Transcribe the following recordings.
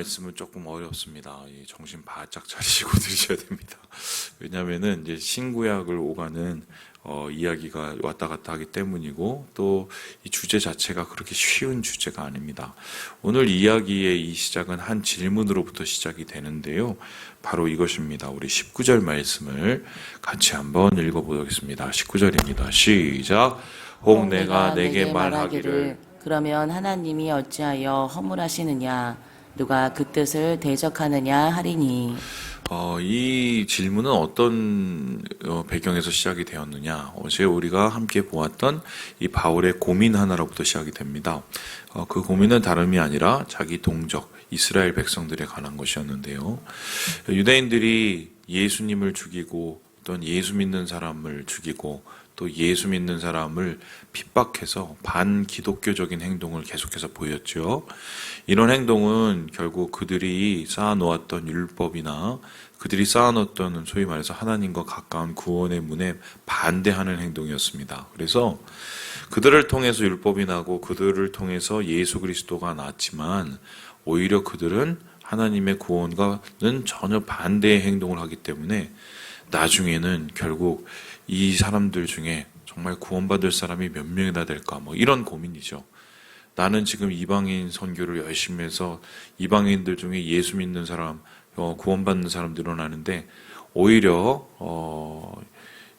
말씀은 조금 어렵습니다. 정신 바짝 차리시고 들으셔야 됩니다. 왜냐하면은 이제 신구약을 오가는 이야기가 왔다 갔다 하기 때문이고, 또 이 주제 자체가 그렇게 쉬운 주제가 아닙니다. 오늘 이야기의 이 시작은 한 질문으로부터 시작이 되는데요. 바로 이것입니다. 우리 19절 말씀을 같이 한번 읽어보겠습니다. 19절입니다. 시작. 혹 내가 내게 말하기를 그러면 하나님이 어찌하여 허물하시느냐 누가 그 뜻을 대적하느냐 하리니. 이 질문은 어떤 배경에서 시작이 되었느냐? 어제 우리가 함께 보았던 이 바울의 고민 하나로부터 시작이 됩니다. 그 고민은 다름이 아니라 자기 동족 이스라엘 백성들에 관한 것이었는데요. 유대인들이 예수님을 죽이고 또는 예수 믿는 사람을 죽이고 또 예수 믿는 사람을 핍박해서 반기독교적인 행동을 계속해서 보였죠. 이런 행동은 결국 그들이 쌓아놓았던 율법이나 그들이 쌓아놓았던 소위 말해서 하나님과 가까운 구원의 문에 반대하는 행동이었습니다. 그래서 그들을 통해서 율법이 나고 그들을 통해서 예수 그리스도가 났지만 오히려 그들은 하나님의 구원과는 전혀 반대의 행동을 하기 때문에 나중에는 결국 이 사람들 중에 정말 구원받을 사람이 몇 명이나 될까, 이런 고민이죠. 나는 지금 이방인 선교를 열심히 해서 이방인들 중에 예수 믿는 사람, 구원받는 사람 늘어나는데 오히려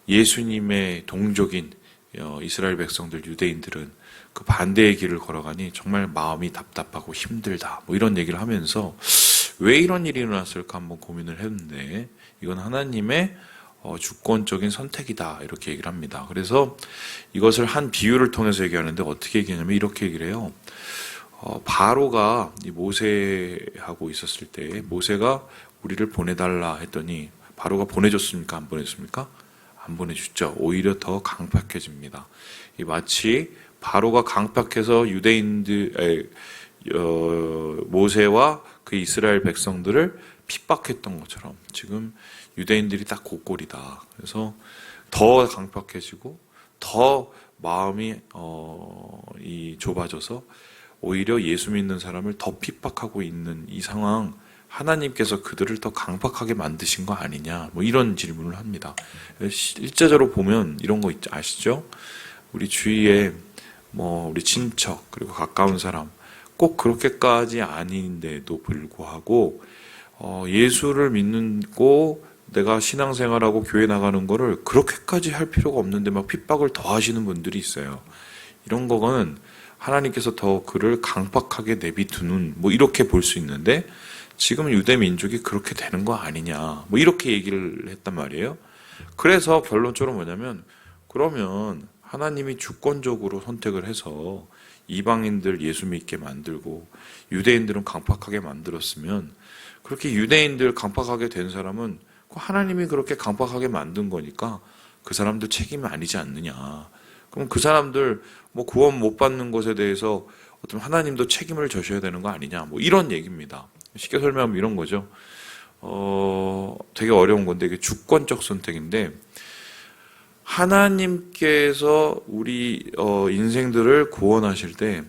예수님의 동족인 이스라엘 백성들, 유대인들은 그 반대의 길을 걸어가니 정말 마음이 답답하고 힘들다, 이런 얘기를 하면서 왜 이런 일이 일어났을까 한번 고민을 했는데, 이건 하나님의 주권적인 선택이다, 이렇게 얘기를 합니다. 그래서 이것을 한 비유를 통해서 얘기하는데 어떻게 얘기하냐면 이렇게 얘기를 해요. 바로가 이 모세하고 있었을 때 모세가 우리를 보내달라 했더니 바로가 보내줬습니까? 안 보냈습니까? 안 보내줬죠. 오히려 더 강팍해집니다. 마치 바로가 강팍해서 모세와 그 이스라엘 백성들을 핍박했던 것처럼 지금 유대인들이 딱 그 꼴이다. 그래서 더 강팍해지고 더 마음이 좁아져서 오히려 예수 믿는 사람을 더 핍박하고 있는 이 상황, 하나님께서 그들을 더 강팍하게 만드신 거 아니냐, 이런 질문을 합니다. 실제적으로 보면 이런 거 아시죠? 우리 주위에 우리 친척 그리고 가까운 사람 꼭 그렇게까지 아닌데도 불구하고 예수를 믿고 내가 신앙생활하고 교회 나가는 거를 그렇게까지 할 필요가 없는데 막 핍박을 더 하시는 분들이 있어요. 이런 거는 하나님께서 더 그를 강팍하게 내비두는 이렇게 볼 수 있는데, 지금 유대 민족이 그렇게 되는 거 아니냐, 이렇게 얘기를 했단 말이에요. 그래서 결론적으로 뭐냐면, 그러면 하나님이 주권적으로 선택을 해서 이방인들 예수 믿게 만들고 유대인들은 강팍하게 만들었으면, 그렇게 유대인들 강팍하게 된 사람은 하나님이 그렇게 강팍하게 만든 거니까 그 사람들 책임이 아니지 않느냐. 그럼 그 사람들 구원 못 받는 것에 대해서 어떤 하나님도 책임을 져셔야 되는 거 아니냐, 이런 얘기입니다. 쉽게 설명하면 이런 거죠. 되게 어려운 건데 이게 주권적 선택인데, 하나님께서 우리 인생들을 구원하실 때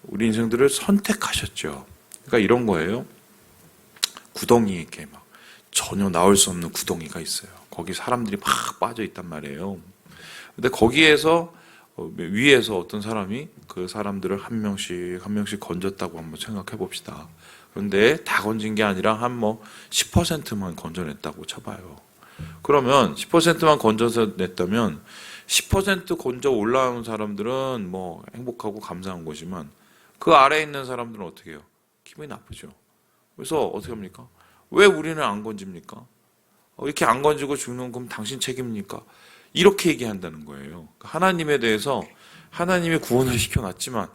우리 인생들을 선택하셨죠. 그러니까 이런 거예요. 구덩이에 이렇게 막 전혀 나올 수 없는 구덩이가 있어요. 거기 사람들이 막 빠져 있단 말이에요. 근데 거기에서 위에서 어떤 사람이 그 사람들을 한 명씩 건졌다고 한번 생각해 봅시다. 그런데 다 건진 게 아니라 한 10%만 건져냈다고 쳐봐요. 그러면 10%만 건져서 냈다면 10% 건져 올라온 사람들은 행복하고 감사한 거지만 그 아래에 있는 사람들은 어떻게 해요? 기분이 나쁘죠. 그래서 어떻게 합니까? 왜 우리는 안 건집니까? 이렇게 안 건지고 죽는 건 당신 책임입니까? 이렇게 얘기한다는 거예요. 하나님에 대해서 하나님이 구원을 시켜놨지만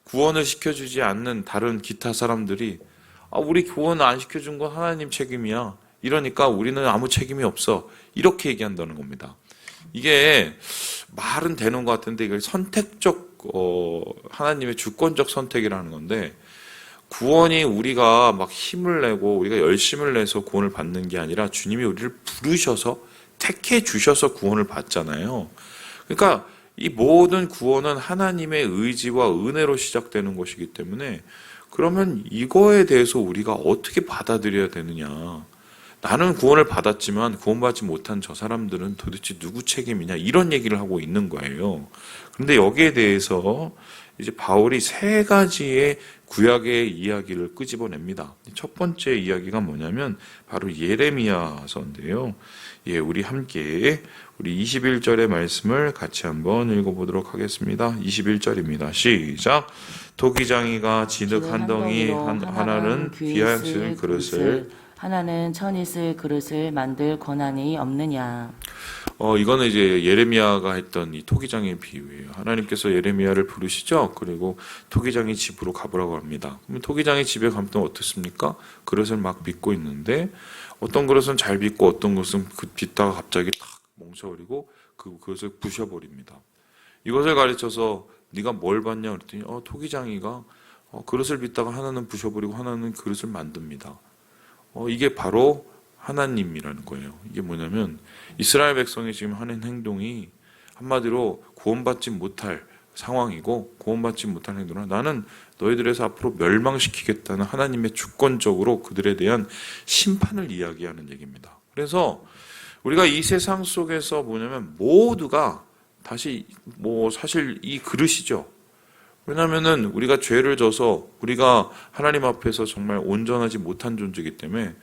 구원을 시켜주지 않는 다른 기타 사람들이 우리 구원 안 시켜준 건 하나님 책임이야. 이러니까 우리는 아무 책임이 없어. 이렇게 얘기한다는 겁니다. 이게 말은 되는 것 같은데 이게 선택적 하나님의 주권적 선택이라는 건데, 구원이 우리가 막 힘을 내고 우리가 열심을 내서 구원을 받는 게 아니라 주님이 우리를 부르셔서 택해 주셔서 구원을 받잖아요. 그러니까 이 모든 구원은 하나님의 의지와 은혜로 시작되는 것이기 때문에 그러면 이거에 대해서 우리가 어떻게 받아들여야 되느냐? 나는 구원을 받았지만 구원받지 못한 저 사람들은 도대체 누구 책임이냐? 이런 얘기를 하고 있는 거예요. 그런데 여기에 대해서 이제 바울이 세 가지의 구약의 이야기를 끄집어냅니다. 첫 번째 이야기가 뭐냐면 바로 예레미야서인데요. 예, 우리 함께 우리 21절의 말씀을 같이 한번 읽어보도록 하겠습니다. 21절입니다. 시작. 토기장이가 진흙 한 덩이 하나는 비하여 쓸 그릇을 하나는 천이 쓸 그릇을 만들 권한이 없느냐. 이거는 이제 예레미야가 했던 이 토기장의 비유예요. 하나님께서 예레미야를 부르시죠. 그리고 토기장의 집으로 가보라고 합니다. 그러면 토기장의 집에 가면 또 어떻습니까? 그릇을 막 빚고 있는데 어떤 그릇은 잘 빚고 어떤 그릇은 그 빚다가 갑자기 탁 멈춰버리고 그 그릇을 부셔버립니다. 이것을 가르쳐서 네가 뭘 봤냐 그랬더니 토기장이가 그릇을 빚다가 하나는 부셔버리고 하나는 그릇을 만듭니다. 이게 바로 하나님이라는 거예요. 이게 뭐냐면 이스라엘 백성이 지금 하는 행동이 한마디로 구원받지 못할 상황이고 구원받지 못할 행동은 나는 너희들에서 앞으로 멸망시키겠다는 하나님의 주권적으로 그들에 대한 심판을 이야기하는 얘기입니다. 그래서 우리가 이 세상 속에서 뭐냐면 모두가 다시 사실 이 그릇이죠. 왜냐하면은 우리가 죄를 져서 우리가 하나님 앞에서 정말 온전하지 못한 존재이기 때문에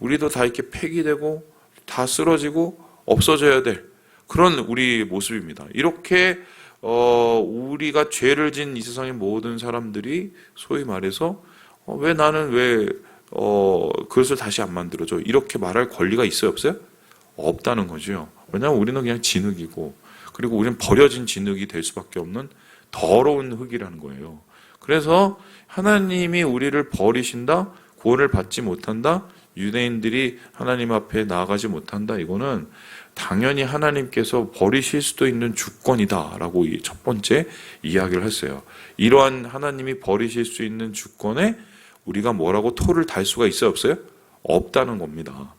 우리도 다 이렇게 폐기되고 다 쓰러지고 없어져야 될 그런 우리 모습입니다. 이렇게 우리가 죄를 진 이 세상의 모든 사람들이 소위 말해서 왜 나는 그것을 다시 안 만들어줘 이렇게 말할 권리가 있어요 없어요? 없다는 거죠. 왜냐하면 우리는 그냥 진흙이고 그리고 우리는 버려진 진흙이 될 수밖에 없는 더러운 흙이라는 거예요. 그래서 하나님이 우리를 버리신다, 구원을 받지 못한다, 유대인들이 하나님 앞에 나아가지 못한다. 이거는 당연히 하나님께서 버리실 수도 있는 주권이다라고 첫 번째 이야기를 했어요. 이러한 하나님이 버리실 수 있는 주권에 우리가 뭐라고 토를 달 수가 있어요 없어요? 없다는 겁니다.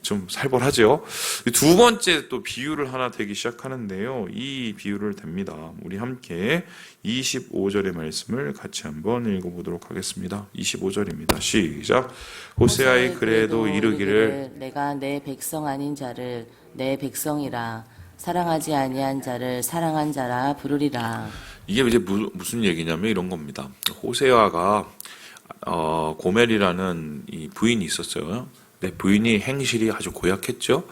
좀 살벌하죠. 두 번째 또 비유를 하나 대기 시작하는데요. 이 비유를 댑니다. 우리 함께 25절의 말씀을 같이 한번 읽어보도록 하겠습니다. 25절입니다. 시작. 호세아의 글에도 이르기를 내가 내 백성 아닌 자를 내 백성이라 사랑하지 아니한 자를 사랑한 자라 부르리라. 이게 이제 무슨 얘기냐면 이런 겁니다. 호세아가 고멜이라는 이 부인이 있었어요. 내 부인이 행실이 아주 고약했죠.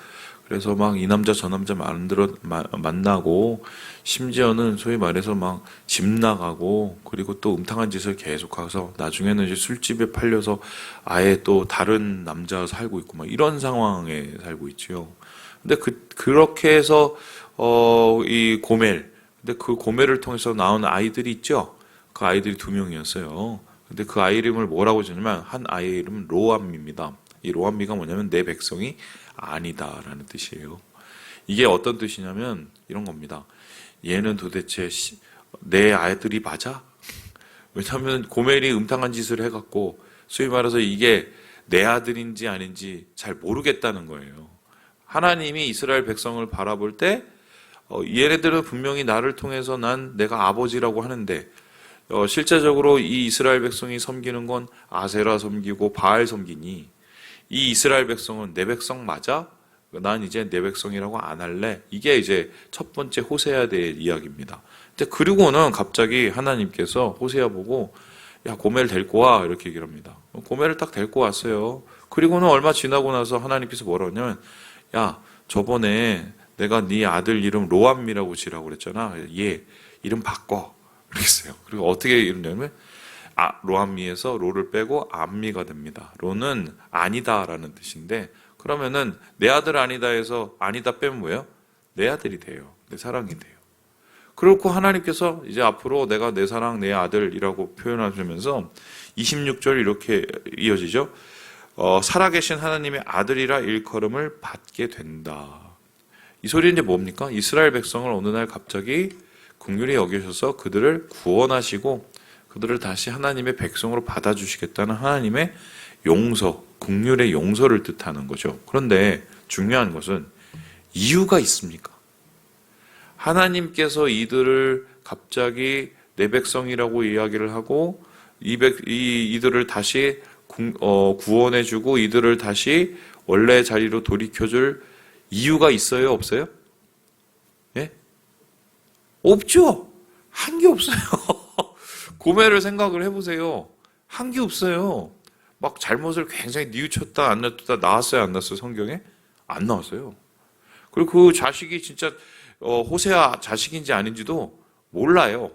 그래서 막 이 남자 저 남자 만나고 심지어는 소위 말해서 막 집 나가고 그리고 또 음탕한 짓을 계속해서 나중에는 이제 술집에 팔려서 아예 또 다른 남자와 살고 있고 막 이런 상황에 살고 있지요. 근데 그렇게 해서 이 고멜 근데 그 고멜을 통해서 나온 아이들이 있죠. 그 아이들이 2명이었어요. 근데 그 아이 이름을 뭐라고 지냐면 한 아이의 이름은 로암입니다. 이 로암미가 뭐냐면 내 백성이 아니다라는 뜻이에요. 이게 어떤 뜻이냐면 이런 겁니다. 얘는 도대체 내 아이들이 맞아? 왜냐하면 고멜이 음탕한 짓을 해갖고 소위 말해서 이게 내 아들인지 아닌지 잘 모르겠다는 거예요. 하나님이 이스라엘 백성을 바라볼 때 얘네들은 분명히 나를 통해서 내가 아버지라고 하는데 실제적으로 이 이스라엘 백성이 섬기는 건 아세라 섬기고 바알 섬기니 이 이스라엘 백성은 내 백성 맞아? 난 이제 내 백성이라고 안 할래. 이게 이제 첫 번째 호세아에 대한 이야기입니다. 그리고는 갑자기 하나님께서 호세아 보고 야 고멜 데리고 와 이렇게 얘기를 합니다. 고멜을 딱 데리고 왔어요. 그리고는 얼마 지나고 나서 하나님께서 뭐라고 하냐면 야 저번에 내가 네 아들 이름 로암미라고 지라고 그랬잖아. 얘 이름 바꿔 그랬어요. 그리고 어떻게 이름냐면 로암미에서 로를 빼고 암미가 됩니다. 로는 아니다라는 뜻인데 그러면은 내 아들 아니다에서 아니다 빼면 뭐예요? 내 아들이 돼요. 내 사랑이 돼요. 그렇고 하나님께서 이제 앞으로 내가 내 사랑 내 아들이라고 표현하시면서 26절 이렇게 이어지죠. 살아계신 하나님의 아들이라 일컬음을 받게 된다. 이 소리는 이제 뭡니까? 이스라엘 백성을 어느 날 갑자기 긍휼히 여기셔서 그들을 구원하시고 그들을 다시 하나님의 백성으로 받아주시겠다는 하나님의 용서, 긍휼의 용서를 뜻하는 거죠. 그런데 중요한 것은 이유가 있습니까? 하나님께서 이들을 갑자기 내 백성이라고 이야기를 하고 이들을 다시 구원해주고 이들을 다시 원래 자리로 돌이켜줄 이유가 있어요? 없어요? 예? 없죠. 한 게 없어요. 고매를 생각을 해보세요. 한 게 없어요. 막 잘못을 굉장히 뉘우쳤다 안 뉘우쳤다 나왔어요 안 나왔어요 성경에? 안 나왔어요. 그리고 그 자식이 진짜 호세아 자식인지 아닌지도 몰라요.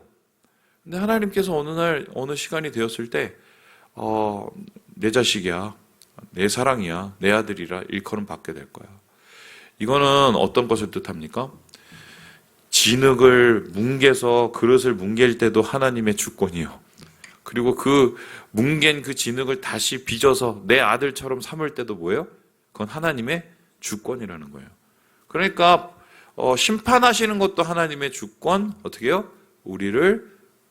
근데 하나님께서 어느 날 어느 시간이 되었을 때 내 자식이야, 내 사랑이야, 내 아들이라 일컬음 받게 될 거야. 이거는 어떤 것을 뜻합니까? 진흙을 뭉개서 그릇을 뭉갤 때도 하나님의 주권이요. 그리고 그 뭉갠 그 진흙을 다시 빚어서 내 아들처럼 삼을 때도 뭐예요? 그건 하나님의 주권이라는 거예요. 그러니까 심판하시는 것도 하나님의 주권, 어떻게 해요? 우리를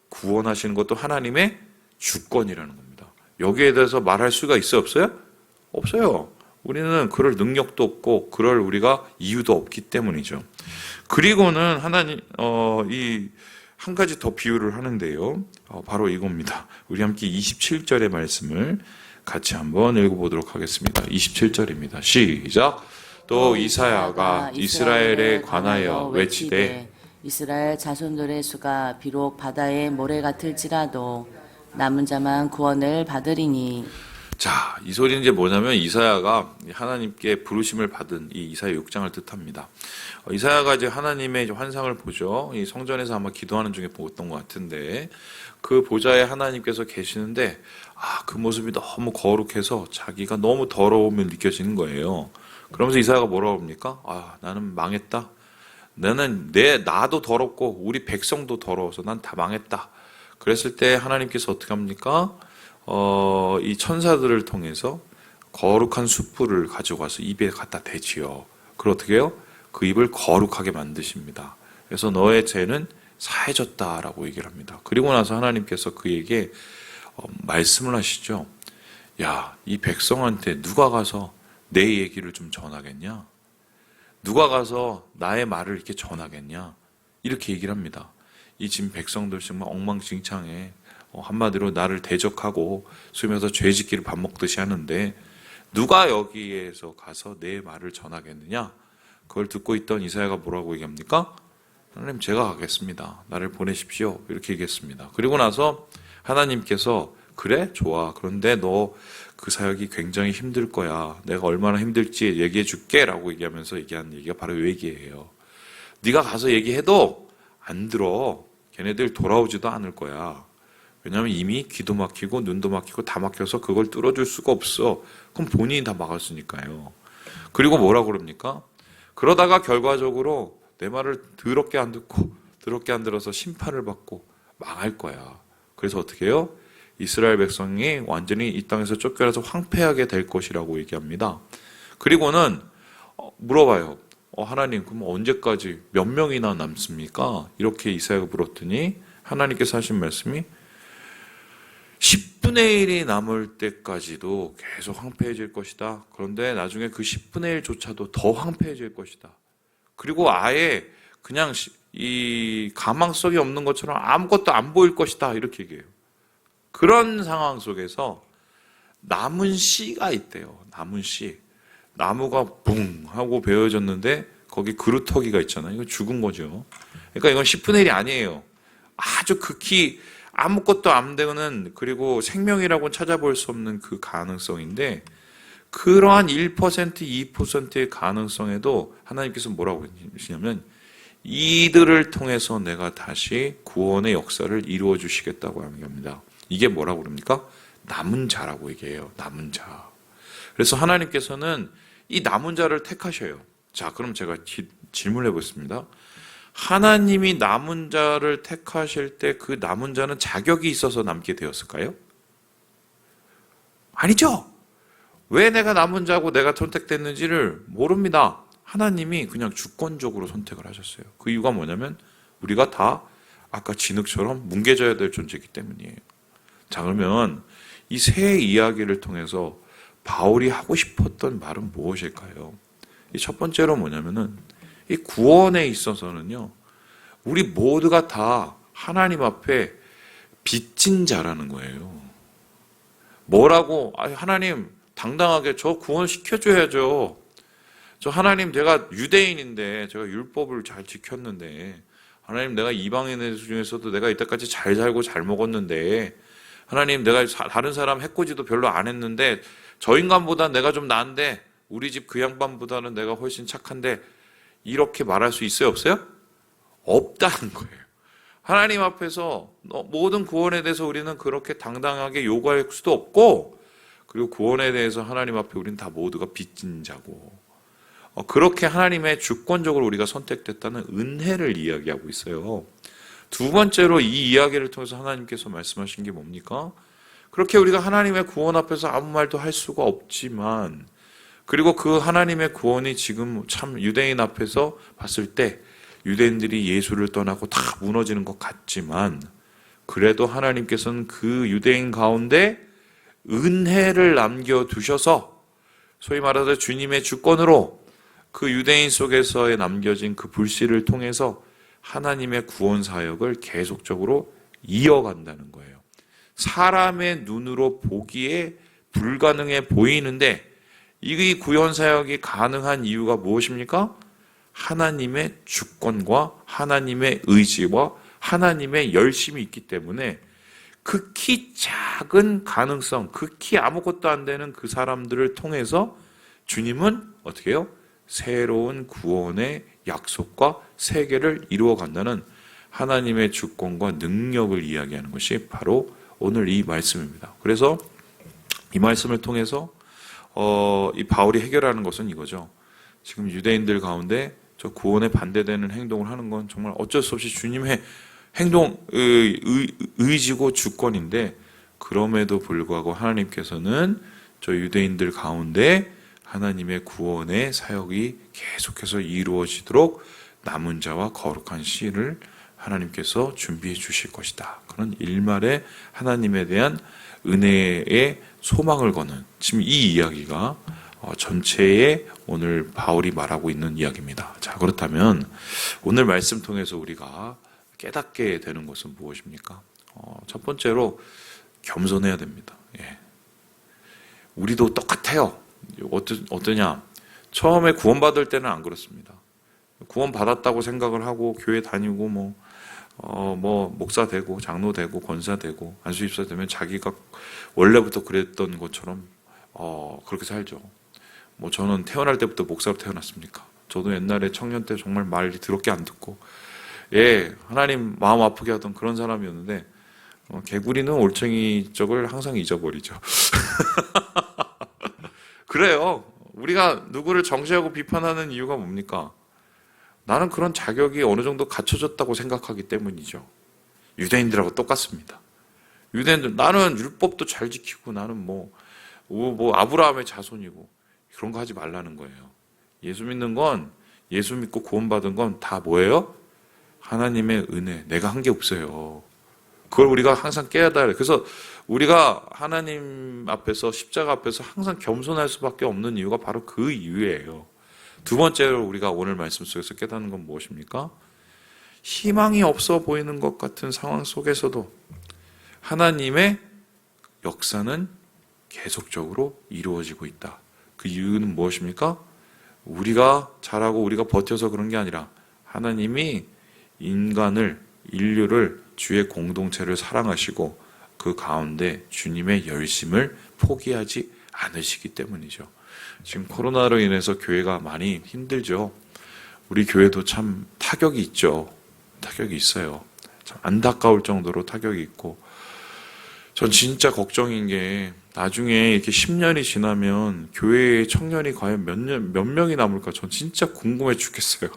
구원하시는 것도 하나님의 주권이라는 겁니다. 여기에 대해서 말할 수가 있어요? 없어요? 없어요. 우리는 그럴 능력도 없고 그럴 우리가 이유도 없기 때문이죠. 그리고는 하나님 이 한 가지 더 비유를 하는데요. 바로 이겁니다. 우리 함께 27절의 말씀을 같이 한번 읽어보도록 하겠습니다. 27절입니다. 시작. 또 이사야가 이스라엘에 관하여 외치되 이스라엘 자손들의 수가 비록 바다의 모래 같을지라도 남은 자만 구원을 받으리니. 자, 이 소리는 이제 뭐냐면 이사야가 하나님께 부르심을 받은 이 이사야 6장을 뜻합니다. 이사야가 이제 하나님의 이제 환상을 보죠. 이 성전에서 아마 기도하는 중에 보았던 것 같은데 그 보좌에 하나님께서 계시는데 그 모습이 너무 거룩해서 자기가 너무 더러움을 느껴지는 거예요. 그러면서 이사야가 뭐라고 합니까? 나는 망했다. 나도 더럽고 우리 백성도 더러워서 난 다 망했다. 그랬을 때 하나님께서 어떻게 합니까? 이 천사들을 통해서 거룩한 숯불을 가져가서 입에 갖다 대지요. 그걸 어떻게 해요? 그 입을 거룩하게 만드십니다. 그래서 너의 죄는 사해졌다라고 얘기를 합니다. 그리고 나서 하나님께서 그에게 말씀을 하시죠. 야, 이 백성한테 누가 가서 내 얘기를 좀 전하겠냐? 누가 가서 나의 말을 이렇게 전하겠냐? 이렇게 얘기를 합니다. 이 지금 백성들 정말 엉망진창해. 한마디로 나를 대적하고 숨에서 죄짓기를 밥 먹듯이 하는데 누가 여기에서 가서 내 말을 전하겠느냐? 그걸 듣고 있던 이사야가 뭐라고 얘기합니까? 하나님 제가 가겠습니다. 나를 보내십시오. 이렇게 얘기했습니다. 그리고 나서 하나님께서 그래? 좋아. 그런데 너 그 사역이 굉장히 힘들 거야. 내가 얼마나 힘들지 얘기해 줄게 라고 얘기하면서 얘기한 얘기가 바로 이 얘기예요. 네가 가서 얘기해도 안 들어. 걔네들 돌아오지도 않을 거야. 왜냐하면 이미 귀도 막히고 눈도 막히고 다 막혀서 그걸 뚫어줄 수가 없어. 그럼 본인이 다 막았으니까요. 그리고 뭐라고 그럽니까? 그러다가 결과적으로 내 말을 더럽게 안 듣고 더럽게 안 들어서 심판을 받고 망할 거야. 그래서 어떻게 해요? 이스라엘 백성이 완전히 이 땅에서 쫓겨나서 황폐하게 될 것이라고 얘기합니다. 그리고는 물어봐요. 하나님 그럼 언제까지 몇 명이나 남습니까? 이렇게 이사야가 물었더니 하나님께서 하신 말씀이 10분의 1이 남을 때까지도 계속 황폐해질 것이다. 그런데 나중에 그 10분의 1조차도 더 황폐해질 것이다. 그리고 아예 그냥 이 가망성이 없는 것처럼 아무것도 안 보일 것이다. 이렇게 얘기해요. 그런 상황 속에서 남은 씨가 있대요. 남은 씨. 나무가 붕 하고 베어졌는데 거기 그루터기가 있잖아요. 이거 죽은 거죠. 그러니까 이건 10분의 1이 아니에요. 아주 극히 아무것도 안 되는 그리고 생명이라고는 찾아볼 수 없는 그 가능성인데 그러한 1%, 2%의 가능성에도 하나님께서 뭐라고 하시냐면 이들을 통해서 내가 다시 구원의 역사를 이루어 주시겠다고 합니다. 이게 뭐라고 그럽니까? 남은 자라고 얘기해요. 남은 자. 그래서 하나님께서는 이 남은 자를 택하셔요. 자, 그럼 제가 질문해 보겠습니다. 하나님이 남은 자를 택하실 때 그 남은 자는 자격이 있어서 남게 되었을까요? 아니죠. 왜 내가 남은 자고 내가 선택됐는지를 모릅니다. 하나님이 그냥 주권적으로 선택을 하셨어요. 그 이유가 뭐냐면 우리가 다 아까 진흙처럼 뭉개져야 될 존재이기 때문이에요. 자, 그러면 이 세 이야기를 통해서 바울이 하고 싶었던 말은 무엇일까요? 이 첫 번째로 뭐냐면은 이 구원에 있어서는요, 우리 모두가 다 하나님 앞에 빚진 자라는 거예요. 뭐라고? 하나님 당당하게 저 구원시켜줘야죠. 저 하나님 제가 유대인인데 제가 율법을 잘 지켰는데 하나님 내가 이방인들 중에서도 내가 이때까지 잘 살고 잘 먹었는데 하나님 내가 다른 사람 해코지도 별로 안 했는데 저 인간보다 내가 좀 나은데 우리 집 그 양반보다는 내가 훨씬 착한데 이렇게 말할 수 있어요 없어요? 없다는 거예요. 하나님 앞에서 모든 구원에 대해서 우리는 그렇게 당당하게 요구할 수도 없고 그리고 구원에 대해서 하나님 앞에 우리는 다 모두가 빚진 자고 그렇게 하나님의 주권적으로 우리가 선택됐다는 은혜를 이야기하고 있어요. 두 번째로 이 이야기를 통해서 하나님께서 말씀하신 게 뭡니까? 그렇게 우리가 하나님의 구원 앞에서 아무 말도 할 수가 없지만 그리고 그 하나님의 구원이 지금 참 유대인 앞에서 봤을 때 유대인들이 예수를 떠나고 다 무너지는 것 같지만 그래도 하나님께서는 그 유대인 가운데 은혜를 남겨두셔서 소위 말해서 주님의 주권으로 그 유대인 속에서의 남겨진 그 불씨를 통해서 하나님의 구원 사역을 계속적으로 이어간다는 거예요. 사람의 눈으로 보기에 불가능해 보이는데 이 구원 사역이 가능한 이유가 무엇입니까? 하나님의 주권과 하나님의 의지와 하나님의 열심이 있기 때문에 극히 작은 가능성, 극히 아무것도 안 되는 그 사람들을 통해서 주님은 어떻게 해요? 새로운 구원의 약속과 세계를 이루어 간다는 하나님의 주권과 능력을 이야기하는 것이 바로 오늘 이 말씀입니다. 그래서 이 말씀을 통해서 이 바울이 해결하는 것은 이거죠. 지금 유대인들 가운데 저 구원에 반대되는 행동을 하는 건 정말 어쩔 수 없이 주님의 행동, 의지고 주권인데 그럼에도 불구하고 하나님께서는 저 유대인들 가운데 하나님의 구원의 사역이 계속해서 이루어지도록 남은 자와 거룩한 씨를 하나님께서 준비해 주실 것이다. 그런 일말의 하나님에 대한 은혜의 소망을 거는 지금 이 이야기가 전체에 오늘 바울이 말하고 있는 이야기입니다. 자, 그렇다면 오늘 말씀 통해서 우리가 깨닫게 되는 것은 무엇입니까? 첫 번째로 겸손해야 됩니다. 예. 우리도 똑같아요. 어떠냐? 처음에 구원받을 때는 안 그렇습니다. 구원받았다고 생각을 하고 교회 다니고 뭐 목사 되고 장로 되고 권사 되고 안수집사 되면 자기가 원래부터 그랬던 것처럼 그렇게 살죠. 뭐 저는 태어날 때부터 목사로 태어났습니까? 저도 옛날에 청년 때 정말 말이 더럽게 안 듣고 하나님 마음 아프게 하던 그런 사람이었는데 개구리는 올챙이 쪽을 항상 잊어버리죠. 그래요. 우리가 누구를 정죄하고 비판하는 이유가 뭡니까? 나는 그런 자격이 어느 정도 갖춰졌다고 생각하기 때문이죠. 유대인들하고 똑같습니다. 유대인들 나는 율법도 잘 지키고 나는 뭐 아브라함의 자손이고 그런 거 하지 말라는 거예요. 예수 믿는 건 예수 믿고 구원받은 건 다 뭐예요? 하나님의 은혜. 내가 한 게 없어요. 그걸 우리가 항상 깨닫아야 해요. 그래서 우리가 하나님 앞에서 십자가 앞에서 항상 겸손할 수밖에 없는 이유가 바로 그 이유예요. 두 번째로 우리가 오늘 말씀 속에서 깨닫는 건 무엇입니까? 희망이 없어 보이는 것 같은 상황 속에서도 하나님의 역사는 계속적으로 이루어지고 있다. 그 이유는 무엇입니까? 우리가 잘하고 우리가 버텨서 그런 게 아니라 하나님이 인류를 주의 공동체를 사랑하시고 그 가운데 주님의 열심을 포기하지 않으시기 때문이죠. 지금 코로나로 인해서 교회가 많이 힘들죠. 우리 교회도 참 타격이 있죠. 타격이 있어요. 참 안타까울 정도로 타격이 있고 전 진짜 걱정인 게 나중에 이렇게 10년이 지나면 교회의 청년이 과연 몇 명이 남을까 전 진짜 궁금해 죽겠어요.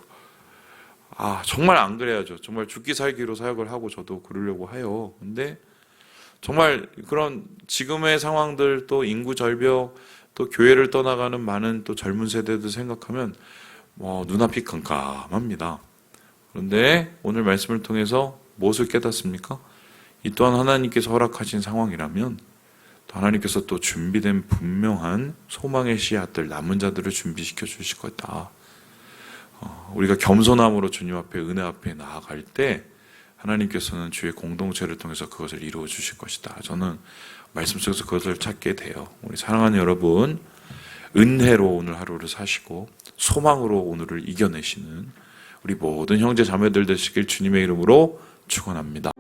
정말 안 그래야죠. 정말 죽기 살기로 사역을 하고 저도 그러려고 해요. 근데 정말 그런 지금의 상황들 또 인구 절벽 또 교회를 떠나가는 많은 또 젊은 세대들 생각하면 눈앞이 깜깜합니다. 그런데 오늘 말씀을 통해서 무엇을 깨닫습니까? 이 또한 하나님께서 허락하신 상황이라면 또 하나님께서 또 준비된 분명한 소망의 씨앗들 남은 자들을 준비시켜 주실 거다. 우리가 겸손함으로 주님 앞에 은혜 앞에 나아갈 때 하나님께서는 주의 공동체를 통해서 그것을 이루어 주실 것이다. 저는 말씀 속에서 그것을 찾게 돼요. 우리 사랑하는 여러분, 은혜로 오늘 하루를 사시고 소망으로 오늘을 이겨내시는 우리 모든 형제 자매들 되시길 주님의 이름으로 축원합니다.